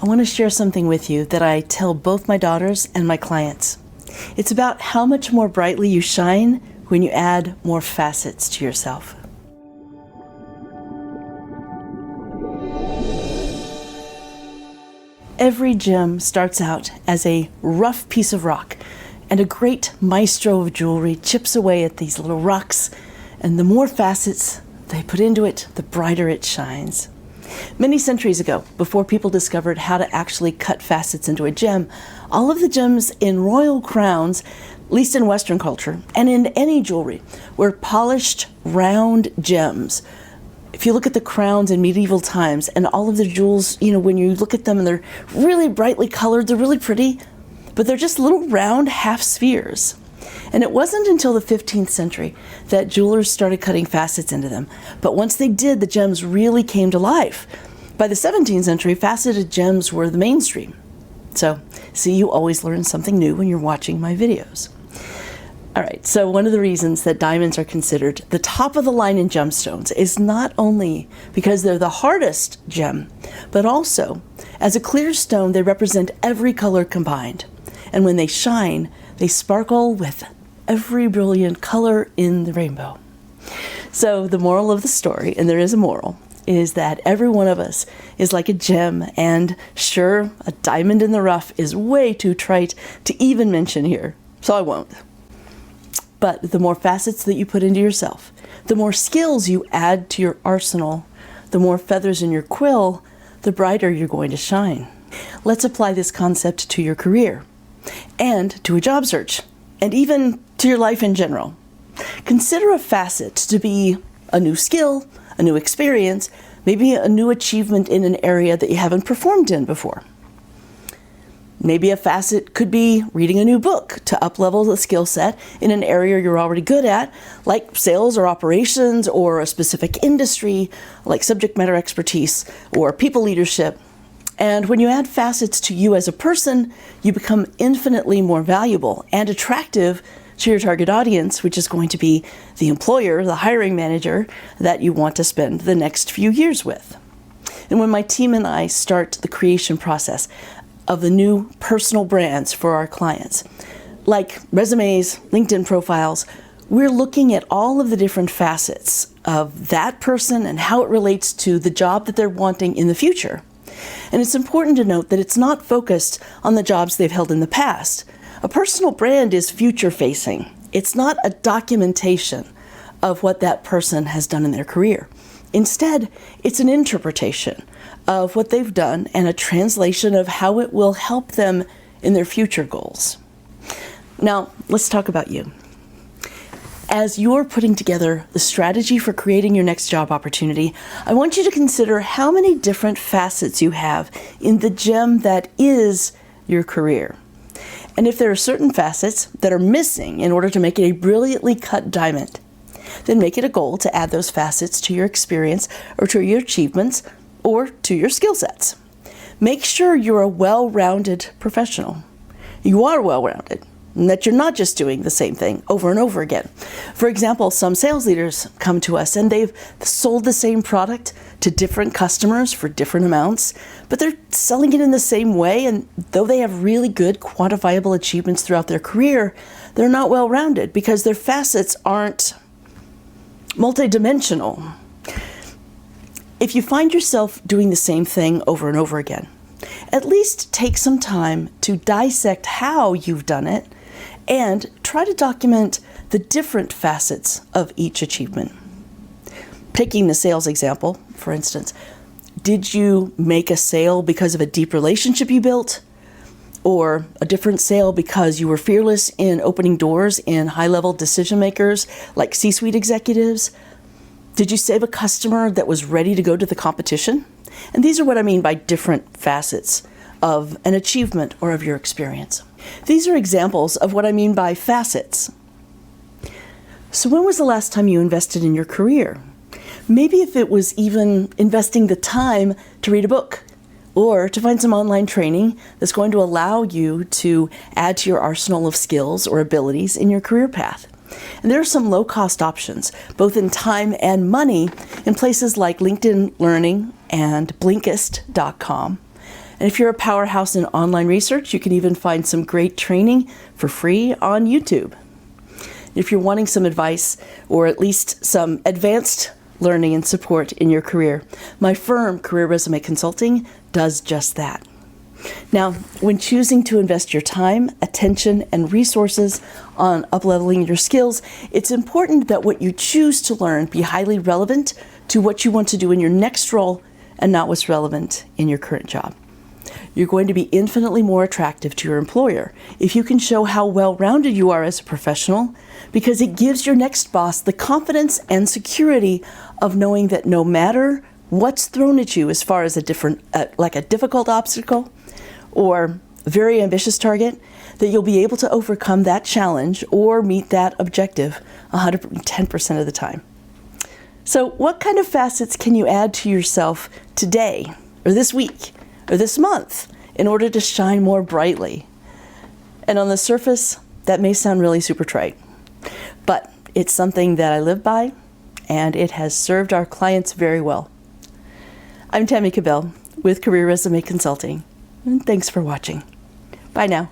I want to share something with you that I tell both my daughters and my clients. It's about how much more brightly you shine when you add more facets to yourself. Every gem starts out as a rough piece of rock, and a great maestro of jewelry chips away at these little rocks, and the more facets they put into it, the brighter it shines. Many centuries ago, before people discovered how to actually cut facets into a gem, all of the gems in royal crowns, at least in Western culture, and in any jewelry, were polished, round gems. If you look at the crowns in medieval times and all of the jewels, when you look at them and they're really brightly colored, they're really pretty, but they're just little round half spheres. And it wasn't until the 15th century that jewelers started cutting facets into them. But once they did, the gems really came to life. By the 17th century, faceted gems were the mainstream. So, see, you always learn something new when you're watching my videos. All right, so one of the reasons that diamonds are considered the top of the line in gemstones is not only because they're the hardest gem, but also, as a clear stone, they represent every color combined. And when they shine, they sparkle with every brilliant color in the rainbow. So the moral of the story, and there is a moral, is that every one of us is like a gem, and sure, a diamond in the rough is way too trite to even mention here, so I won't. But the more facets that you put into yourself, the more skills you add to your arsenal, the more feathers in your quill, the brighter you're going to shine. Let's apply this concept to your career, and to a job search, and even to your life in general. Consider a facet to be a new skill, a new experience, maybe a new achievement in an area that you haven't performed in before. Maybe a facet could be reading a new book to up-level the skill set in an area you're already good at, like sales or operations, or a specific industry, like subject matter expertise or people leadership. And when you add facets to you as a person, you become infinitely more valuable and attractive to your target audience, which is going to be the employer, the hiring manager that you want to spend the next few years with. And when my team and I start the creation process of the new personal brands for our clients, like resumes, LinkedIn profiles, we're looking at all of the different facets of that person and how it relates to the job that they're wanting in the future. And it's important to note that it's not focused on the jobs they've held in the past. A personal brand is future-facing. It's not a documentation of what that person has done in their career. Instead, it's an interpretation of what they've done and a translation of how it will help them in their future goals. Now, let's talk about you. As you're putting together the strategy for creating your next job opportunity, I want you to consider how many different facets you have in the gem that is your career. And if there are certain facets that are missing in order to make it a brilliantly cut diamond, then make it a goal to add those facets to your experience or to your achievements or to your skill sets. Make sure you're a well-rounded professional. You are well-rounded, and that you're not just doing the same thing over and over again. For example, some sales leaders come to us and they've sold the same product to different customers for different amounts, but they're selling it in the same way, and though they have really good quantifiable achievements throughout their career, they're not well-rounded because their facets aren't multidimensional. If you find yourself doing the same thing over and over again, at least take some time to dissect how you've done it and try to document the different facets of each achievement. Taking the sales example, for instance, did you make a sale because of a deep relationship you built? Or a different sale because you were fearless in opening doors in high-level decision makers like C-suite executives? Did you save a customer that was ready to go to the competition? And these are what I mean by different facets of an achievement or of your experience. These are examples of what I mean by facets. So when was the last time you invested in your career? Maybe if it was even investing the time to read a book or to find some online training that's going to allow you to add to your arsenal of skills or abilities in your career path. And there are some low-cost options, both in time and money, in places like LinkedIn Learning and Blinkist.com. And if you're a powerhouse in online research, you can even find some great training for free on YouTube. If you're wanting some advice or at least some advanced learning and support in your career, my firm, Career Resume Consulting, does just that. Now, when choosing to invest your time, attention, and resources on upleveling your skills, it's important that what you choose to learn be highly relevant to what you want to do in your next role and not what's relevant in your current job. You're going to be infinitely more attractive to your employer if you can show how well-rounded you are as a professional, because it gives your next boss the confidence and security of knowing that no matter what's thrown at you as far as a difficult obstacle or very ambitious target, that you'll be able to overcome that challenge or meet that objective 110% of the time. So what kind of facets can you add to yourself today or this week or this month in order to shine more brightly? And on the surface, that may sound really super trite, but it's something that I live by, and it has served our clients very well. I'm Tammy Kabell with Career Resume Consulting, and thanks for watching. Bye now.